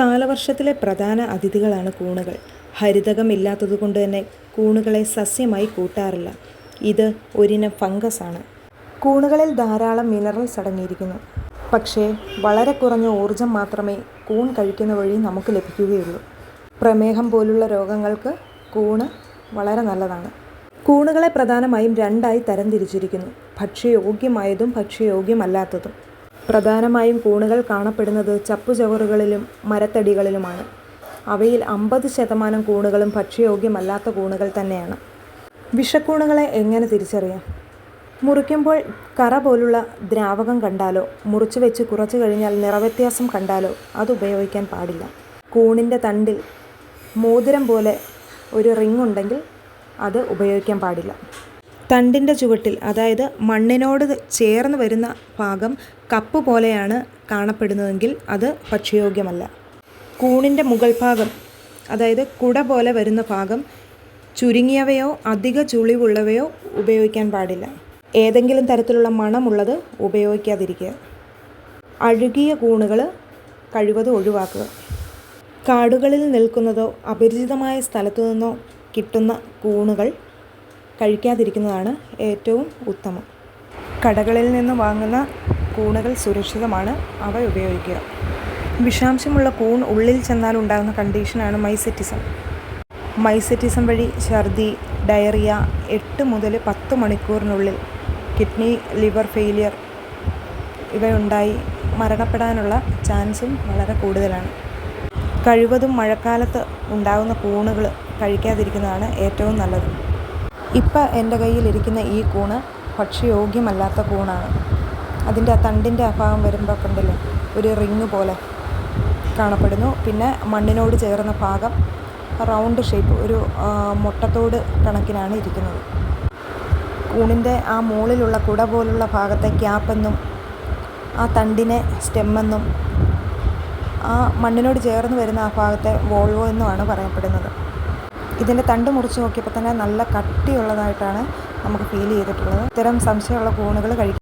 കാലവർഷത്തിലെ പ്രധാന അതിഥികളാണ് കൂണുകൾ. ഹരിതകമില്ലാത്തതുകൊണ്ട് തന്നെ കൂണുകളെ സസ്യമായി കൂട്ടാറില്ല. ഇത് ഒരിനം ഫംഗസാണ്. കൂണുകളിൽ ധാരാളം മിനറൽസ് അടങ്ങിയിരിക്കുന്നു. പക്ഷേ വളരെ കുറഞ്ഞ ഊർജം മാത്രമേ കൂൺ കഴിക്കുന്ന വഴി നമുക്ക് ലഭിക്കുകയുള്ളൂ. പ്രമേഹം പോലുള്ള രോഗങ്ങൾക്ക് കൂണ് വളരെ നല്ലതാണ്. കൂണുകളെ പ്രധാനമായും രണ്ടായി തരംതിരിച്ചിരിക്കുന്നു: ഭക്ഷ്യയോഗ്യമായതും ഭക്ഷ്യയോഗ്യമല്ലാത്തതും. പ്രധാനമായും കൂണുകൾ കാണപ്പെടുന്നത് ചപ്പുചവറുകളിലും മരത്തടികളിലുമാണ്. അവയിൽ 50% കൂണുകളും ഭക്ഷ്യയോഗ്യമല്ലാത്ത കൂണുകൾ തന്നെയാണ്. വിഷക്കൂണുകളെ എങ്ങനെ തിരിച്ചറിയാം? മുറിക്കുമ്പോൾ കറ പോലുള്ള ദ്രാവകം കണ്ടാലോ, മുറിച്ചു വെച്ച് കുറച്ചു കഴിഞ്ഞാൽ നിറവ്യത്യാസം കണ്ടാലോ അത് ഉപയോഗിക്കാൻ പാടില്ല. കൂണിൻ്റെ തണ്ടിൽ മോതിരം പോലെ ഒരു റിങ് ഉണ്ടെങ്കിൽ അത് ഉപയോഗിക്കാൻ പാടില്ല. തണ്ടിൻ്റെ ചുവട്ടിൽ, അതായത് മണ്ണിനോട് ചേർന്ന് വരുന്ന ഭാഗം കപ്പ് പോലെയാണ് കാണപ്പെടുന്നതെങ്കിൽ അത് ഭക്ഷ്യയോഗ്യമല്ല. കൂണിൻ്റെ മുകൾ ഭാഗം, അതായത് കുട പോലെ വരുന്ന ഭാഗം ചുരുങ്ങിയവയോ അധിക ചുളിവുള്ളവയോ ഉപയോഗിക്കാൻ പാടില്ല. ഏതെങ്കിലും തരത്തിലുള്ള മണമുള്ളത് ഉപയോഗിക്കാതിരിക്കുക. അഴുകിയ കൂണുകൾ കഴിവതും ഒഴിവാക്കുക. കാടുകളിൽ നിൽക്കുന്നതോ അപരിചിതമായ സ്ഥലത്തു നിന്നോ കിട്ടുന്ന കൂണുകൾ കഴിക്കാതിരിക്കുന്നതാണ് ഏറ്റവും ഉത്തമം. കടകളിൽ നിന്ന് വാങ്ങുന്ന കൂണുകൾ സുരക്ഷിതമാണ്, അവ ഉപയോഗിക്കുക. വിഷാംശമുള്ള കൂൺ ഉള്ളിൽ ചെന്നാൽ ഉണ്ടാകുന്ന കണ്ടീഷനാണ് മൈസെറ്റിസം. മൈസെറ്റിസം വഴി ഛർദി, ഡയറിയ, 8 മുതൽ 10 മണിക്കൂറിനുള്ളിൽ കിഡ്നി, ലിവർ ഫെയിലിയർ ഇവയുണ്ടായി മരണപ്പെടാനുള്ള ചാൻസും വളരെ കൂടുതലാണ്. കഴിവതും മഴക്കാലത്ത് ഉണ്ടാകുന്ന കൂണുകൾ കഴിക്കാതിരിക്കുന്നതാണ് ഏറ്റവും നല്ലത്. ഇപ്പം എൻ്റെ കയ്യിലിരിക്കുന്ന ഈ കൂണ് ഭക്ഷ്യയോഗ്യമല്ലാത്ത കൂണാണ്. അതിൻ്റെ തണ്ടിൻ്റെ ഭാഗം വരുമ്പോൾ കണ്ടില്ലേ, ഒരു റിങ് പോലെ കാണപ്പെടുന്നു. പിന്നെ മണ്ണിനോട് ചേർന്ന ഭാഗം റൗണ്ട് ഷേപ്പ്, ഒരു മുട്ടത്തോട് കണക്കിനാണ് ഇരിക്കുന്നത്. കൂണിൻ്റെ ആ മുകളിലുള്ള കുട പോലുള്ള ഭാഗത്തെ ക്യാപ്പെന്നും ആ തണ്ടിനെ സ്റ്റെമ്മെന്നും ആ മണ്ണിനോട് ചേർന്ന് വരുന്ന ആ ഭാഗത്തെ വോൾവോ എന്നുമാണ് പറയപ്പെടുന്നത്. ഇതിൻ്റെ തണ്ട് മുറിച്ച് നോക്കിയപ്പോൾ തന്നെ നല്ല കട്ടിയുള്ളതായിട്ടാണ് നമുക്ക് ഫീൽ ചെയ്തിട്ടുള്ളത്. ഇത്തരം സംശയമുള്ള കൂണുകൾ കഴിക്കുക.